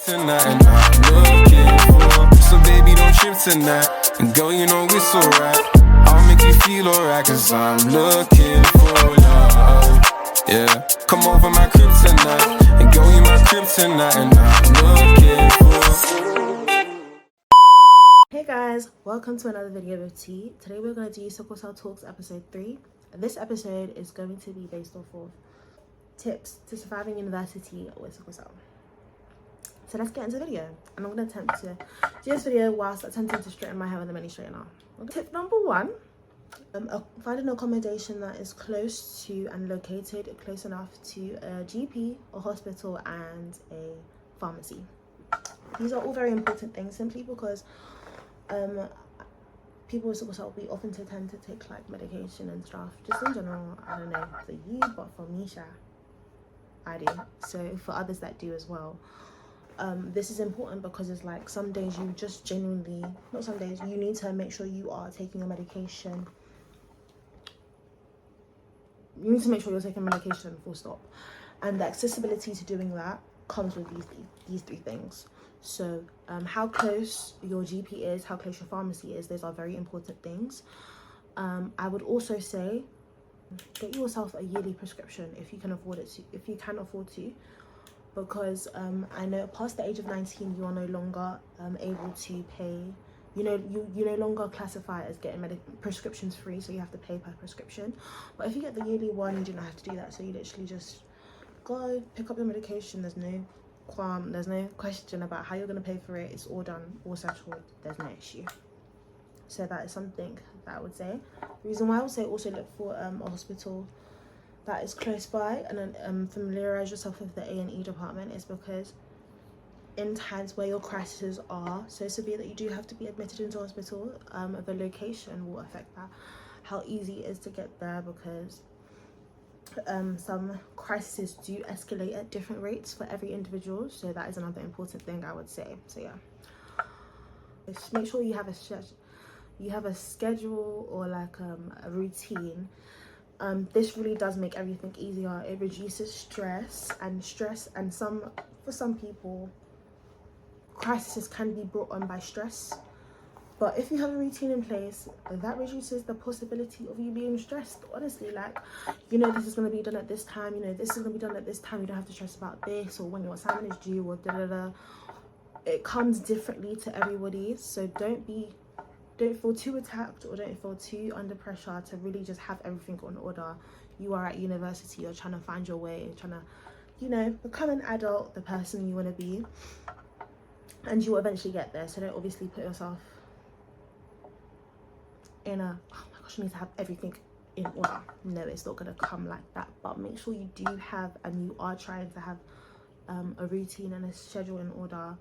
tonight, and I'm looking for. So baby, don't trip tonight, and girl, you know it's alright. I'll make you feel alright, cause I'm looking for love. Yeah, come over my crib tonight, and girl, you my crib tonight, and I'm looking for. Hey guys, welcome to another video with T. Today we're going to do Sickle Cell Talks episode 3. This episode is going to be based off of tips to surviving university with sickle cell. So let's get into the video, and I'm going to attempt to do this video whilst attempting to straighten my hair with a mini straightener. Tip number 1, find an accommodation that is close to and located close enough to a GP, a hospital and a pharmacy. These are all very important things simply because people with sickle cell, we often tend to take like medication and stuff. Just in general, I don't know for you, but for me, I do. So for others that do as well. This is important because it's like some days you just genuinely, not some days, you need to make sure you are taking your medication. You need to make sure you're taking medication, full stop. And the accessibility to doing that comes with these three things. So how close your GP is, how close your pharmacy is, those are very important things. I would also say get yourself a yearly prescription if you can afford it, because I know past the age of 19 you are no longer able to pay. You no longer classify as getting prescriptions free, so you have to pay per prescription. But if you get the yearly one, you don't have to do that. So you literally just go pick up your medication. There's no question about how you're going to pay for it. It's all done, all settled. There's no issue. So that is something that I would say. The reason why I would say also look for a hospital that is close by, and then familiarize yourself with the A&E department, is because in times where your crises are so severe that you do have to be admitted into hospital, the location will affect that, how easy it is to get there, because some crises do escalate at different rates for every individual. So that is another important thing I would say. So yeah, just make sure you have a schedule or like a routine. This really does make everything easier. It reduces stress, and for some people crises can be brought on by stress. But if you have a routine in place, that reduces the possibility of you being stressed. Honestly, like, this is going to be done at this time, this is going to be done at this time. You don't have to stress about this, or when your assignment is due, or da-da-da. It comes differently to everybody. So don't feel too attacked, or don't feel too under pressure to really just have everything on order. You are at university, you're trying to find your way, trying to, become an adult, the person you want to be. And you will eventually get there. So don't obviously put yourself in a, oh my gosh, I need to have everything in order. No, it's not going to come like that. But make sure you do have, and you are trying to have a routine and a schedule in order.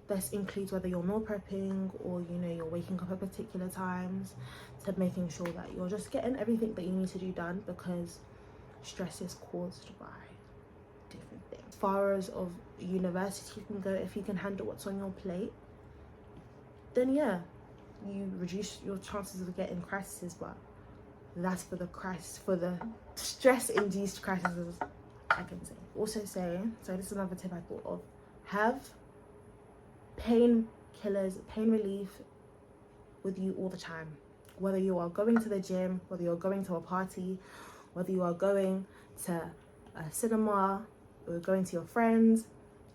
This includes whether you're meal prepping or you're waking up at particular times, to making sure that you're just getting everything that you need to do done, because stress is caused by different things. As far as of university can go, if you can handle what's on your plate, then yeah, you reduce your chances of getting crises. But that's for the stress-induced crises, I can say. Also say, so this is another tip I thought of, have painkillers, pain relief with you all the time. Whether you are going to the gym, whether you're going to a party, whether you are going to a cinema, or going to your friends,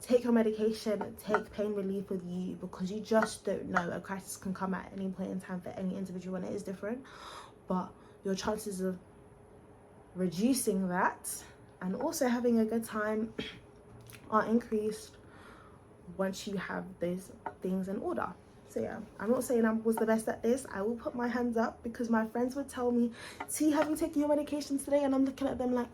take your medication, take pain relief with you, because you just don't know. A crisis can come at any point in time for any individual, and it is different. But your chances of reducing that and also having a good time are increased once you have those things in order. So yeah, I'm not saying I was the best at this. I will put my hands up, because my friends would tell me, T, have you taken your medications today? And I'm looking at them like,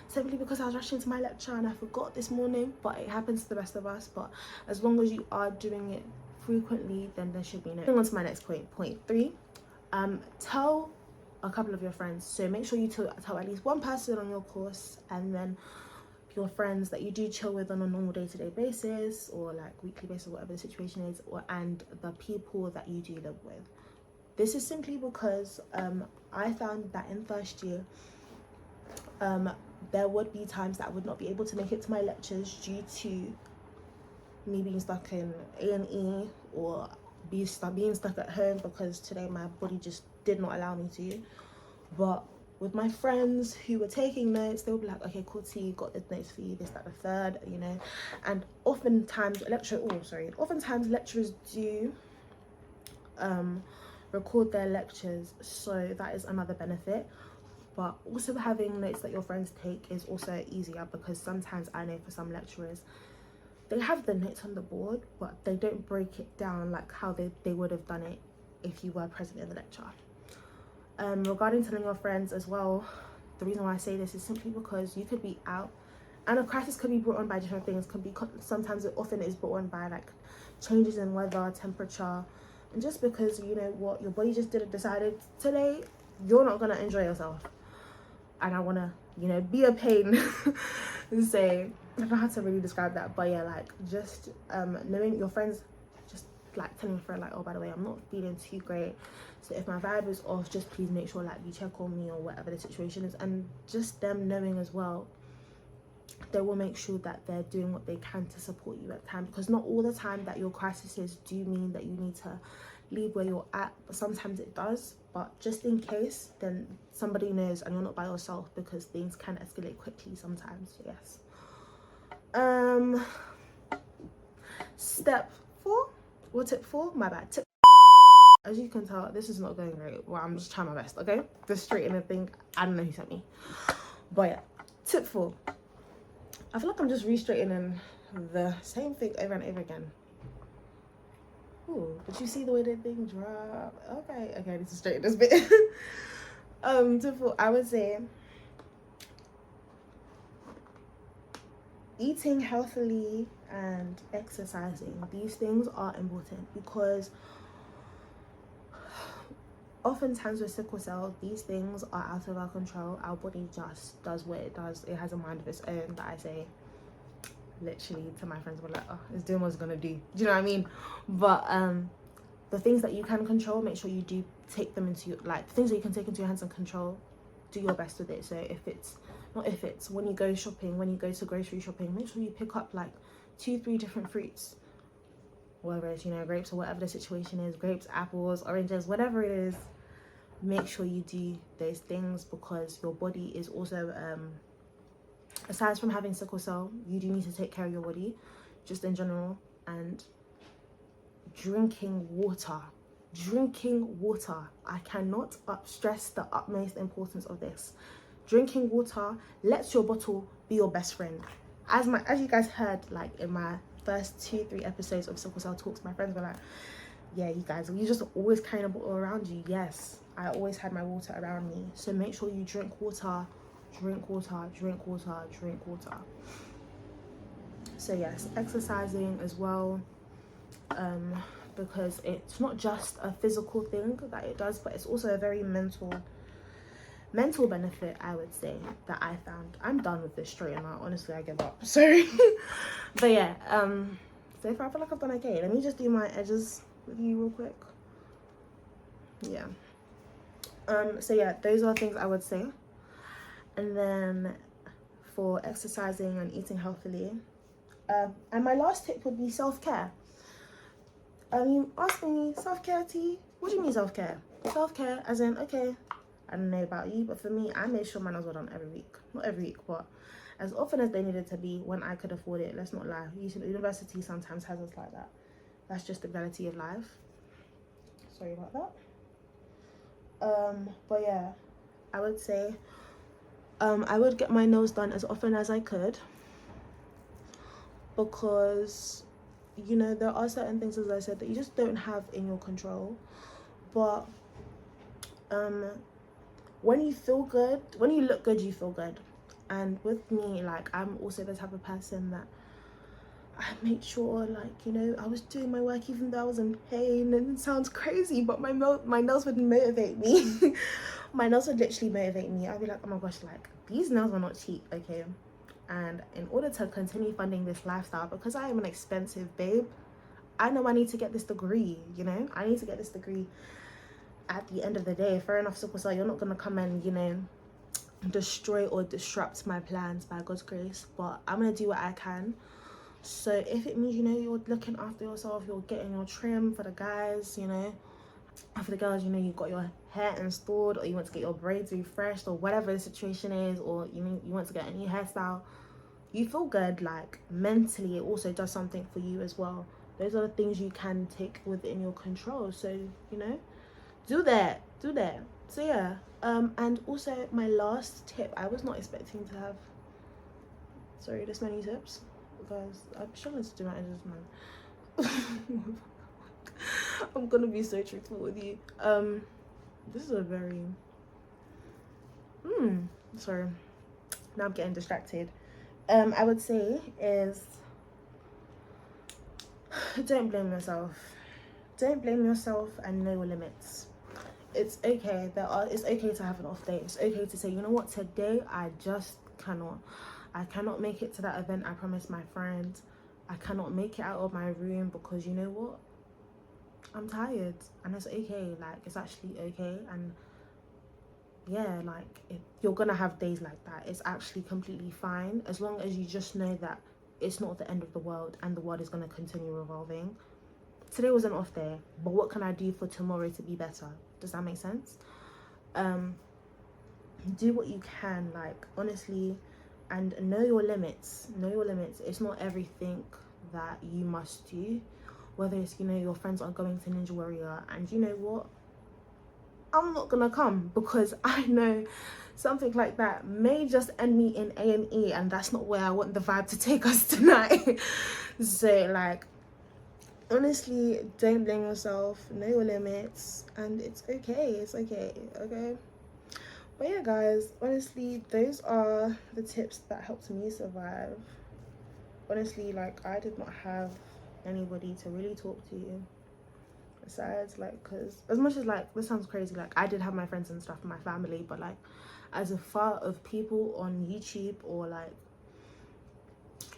simply because I was rushing to my lecture and I forgot this morning. But it happens to the best of us. But as long as you are doing it frequently, then there should be no. Moving on to my next point 3, tell a couple of your friends. So make sure you tell at least one person on your course, and then your friends that you do chill with on a normal day-to-day basis, or like weekly basis, whatever the situation is, and the people that you do live with. This is simply because I found that in first year there would be times that I would not be able to make it to my lectures due to me being stuck in A&E or being stuck at home because today my body just did not allow me to. But with my friends who were taking notes, they would be like, okay, cool, T, got the notes for you, this, that, the third, you know. And oftentimes lecturers do record their lectures, so that is another benefit. But also having notes that your friends take is also easier, because sometimes I know for some lecturers, they have the notes on the board, but they don't break it down like how they would have done it if you were present in the lecture. Regarding telling your friends as well, the reason why I say this is simply because you could be out and a crisis could be brought on by different things. Sometimes it often is brought on by like changes in weather, temperature, and just because, you know what, your body just decided today you're not gonna enjoy yourself. And I want to, you know, be a pain and say, I don't know how to really describe that, but yeah, like just knowing your friends, just like telling your friend like, oh, by the way, I'm not feeling too great, so if my vibe is off, just please make sure like you check on me or whatever the situation is. And just them knowing as well, they will make sure that they're doing what they can to support you at the time, because not all the time that your crises do mean that you need to leave where you're at, but sometimes it does. But just in case, then somebody knows and you're not by yourself, because things can escalate quickly sometimes. Yes. Step 4 or tip 4, my bad, tip. As you can tell, this is not going great. Well, I'm just trying my best, okay? Just straighten the thing. I don't know who sent me, but yeah, tip 4. I feel like I'm just re-straightening the same thing over and over again. Ooh, but you see the way that thing drop. Okay, I need to straighten this bit. Tip 4, I would say eating healthily and exercising. These things are important, because oftentimes with sickle cell, these things are out of our control. Our body just does what it does. It has a mind of its own, that I say literally to my friends, were like, oh, it's doing what it's gonna do. Do you know what I mean? But the things that you can control, make sure you do take them into, like, things that you can take into your hands and control, do your best with it. So when you go shopping, when you go to grocery shopping, make sure you pick up like 2-3 different fruits, whether it's, you know, grapes or whatever the situation is, grapes, apples, oranges, whatever it is. Make sure you do those things, because your body is also aside from having sickle cell, you do need to take care of your body just in general. And drinking water, I cannot stress the utmost importance of this. Drinking water lets your bottle be your best friend. As you guys heard, like in my first 2-3 episodes of sickle cell talks, my friends were like, yeah, you guys, you just always carry a bottle around you. Yes, I always had my water around me. So make sure you drink water. So yes, exercising as well, because it's not just a physical thing that it does, but it's also a very mental benefit, I would say, that I found. I'm done with this straight now, honestly. I give up, sorry. But yeah, so far I feel like I've done okay. Let me just do my edges with you real quick. Yeah, so yeah, those are things I would say. And then for exercising and eating healthily, and my last tip would be self-care. You ask me, self-care, T? What do you mean self-care? Self-care as in, okay, I don't know about you, but for me, I made sure my nails were done every week. Not every week, but as often as they needed to be when I could afford it. Let's not lie. University sometimes has us like that. That's just the reality of life. Sorry about that. But yeah, I would say I would get my nails done as often as I could, because, you know, there are certain things, as I said, that you just don't have in your control. But when you feel good, when you look good, you feel good. And with me, like, I'm also the type of person that I made sure, like, you know, I was doing my work even though I was in pain. And it sounds crazy, but my nails would motivate me. My nails would literally motivate me. I'd be like, oh my gosh, like, these nails are not cheap, okay? And in order to continue funding this lifestyle, because I am an expensive babe, I know I need to get this degree, you know? I need to get this degree at the end of the day. Fair enough, sickle cell, you're not going to come and, you know, destroy or disrupt my plans by God's grace. But I'm going to do what I can So if it means, you know, you're looking after yourself, you're getting your trim for the guys, you know, and for the girls, you know, you've got your hair installed, or you want to get your braids refreshed, or whatever the situation is, or you know, you want to get a new hairstyle, you feel good, like mentally it also does something for you as well. Those are the things you can take within your control. So, you know, do that. So yeah, and also my last tip, I was not expecting to have, sorry, this many tips, because I'm struggling to do my edges, man. I'm gonna be so truthful with you. This is a very sorry, now I'm getting distracted. I would say is, don't blame yourself. Don't blame yourself, and know your limits. It's okay. It's okay to have an off day. It's okay to say, you know what, today I just cannot. I cannot make it to that event I promised my friends. I cannot make it out of my room because, you know what, I'm tired. And it's okay. Like, it's actually okay. And yeah, like, you're gonna have days like that. It's actually completely fine, as long as you just know that it's not the end of the world and the world is gonna continue revolving. Today was an off day, but what can I do for tomorrow to be better? Does that make sense? Do what you can, like, honestly, and know your limits. It's not everything that you must do, whether it's, you know, your friends are going to Ninja Warrior, and you know what, I'm not gonna come because I know something like that may just end me in A&E, and that's not where I want the vibe to take us tonight. So, like, honestly, don't blame yourself, know your limits, and it's okay. Okay. But yeah, guys, honestly, those are the tips that helped me survive. Honestly, like, I did not have anybody to really talk to besides, like, because as much as, like, this sounds crazy, like, I did have my friends and stuff and my family, but like, as a far of people on YouTube or like,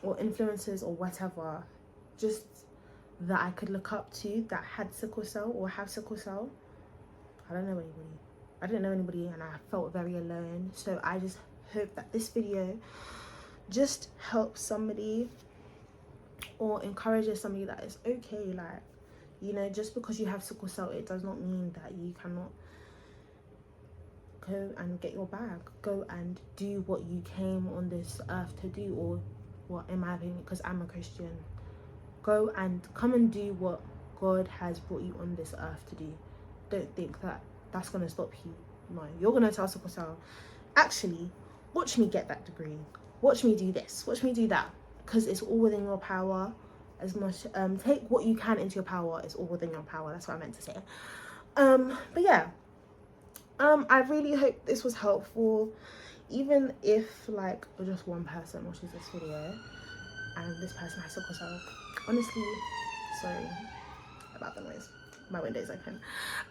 or influencers or whatever, just that I could look up to that had sickle cell or have sickle cell, I didn't know anybody, and I felt very alone. So I just hope that this video just helps somebody or encourages somebody that it's okay. Like, you know, just because you have sickle cell, it does not mean that you cannot go and get your bag, go and do what you came on this earth to do, or what, in my opinion, because I'm a Christian, go and come and do what God has brought you on this earth to do. Don't think that that's going to stop you. No, you're going to tell sickle cell, actually, watch me get that degree, watch me do this, watch me do that, because it's all within your power. As much, take what you can into your power. It's all within your power. That's what I meant to say. But yeah, I really hope this was helpful, even if, like, just one person watches this video and this person has sickle cell. Honestly, sorry about the noise, my window's open.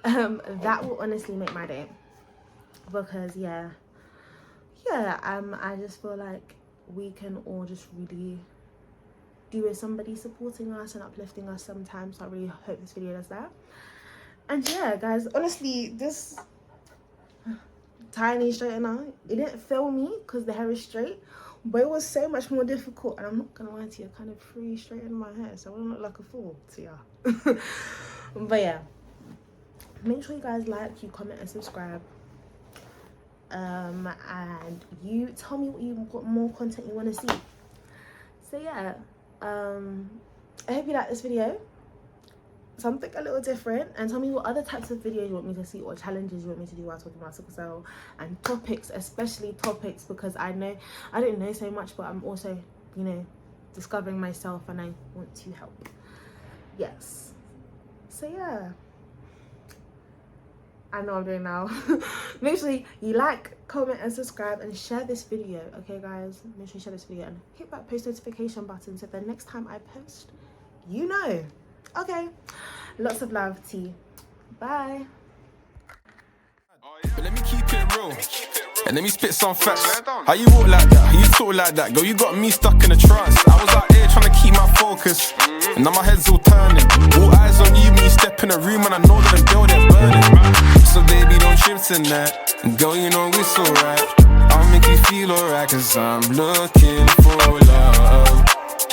That will honestly make my day, because yeah, I just feel like we can all just really do with somebody supporting us and uplifting us sometimes. So I really hope this video does that. And yeah, guys, honestly, this tiny straightener, it didn't fail me because the hair is straight, but it was so much more difficult. And I'm not gonna lie to you, I kind of free straightened my hair, so I wouldn't look like a fool to ya. But yeah, make sure you guys like, you comment and subscribe, and you tell me what more content you want to see. So yeah, I hope you like this video, something a little different, and tell me what other types of videos you want me to see, or challenges you want me to do while talking about sickle cell, and topics, especially topics, because I know I don't know so much, but I'm also, you know, discovering myself, and I want to help. Yes. So yeah, I know what I'm doing now. Make sure you like, comment and subscribe, and share this video. Okay guys, make sure you share this video and hit that post notification button so the next time I post, you know. Okay, lots of love to you. Bye. But let me keep it real, and let me spit some facts. How you walk like that? How you talk like that? Girl, you got me stuck in a trance. I was out here trying to keep my focus, and now my head's all turning. All eyes on you when you step in the room, and I know that them girl they're burning. So baby, don't trip tonight, and girl, you know it's alright. I'll make you feel alright, cause I'm looking for love.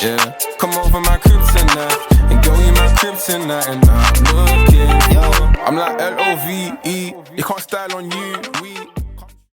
Yeah, come over my crib tonight, and girl, you my crib tonight, and I'm looking for. I'm like LOVE, you can't style on you.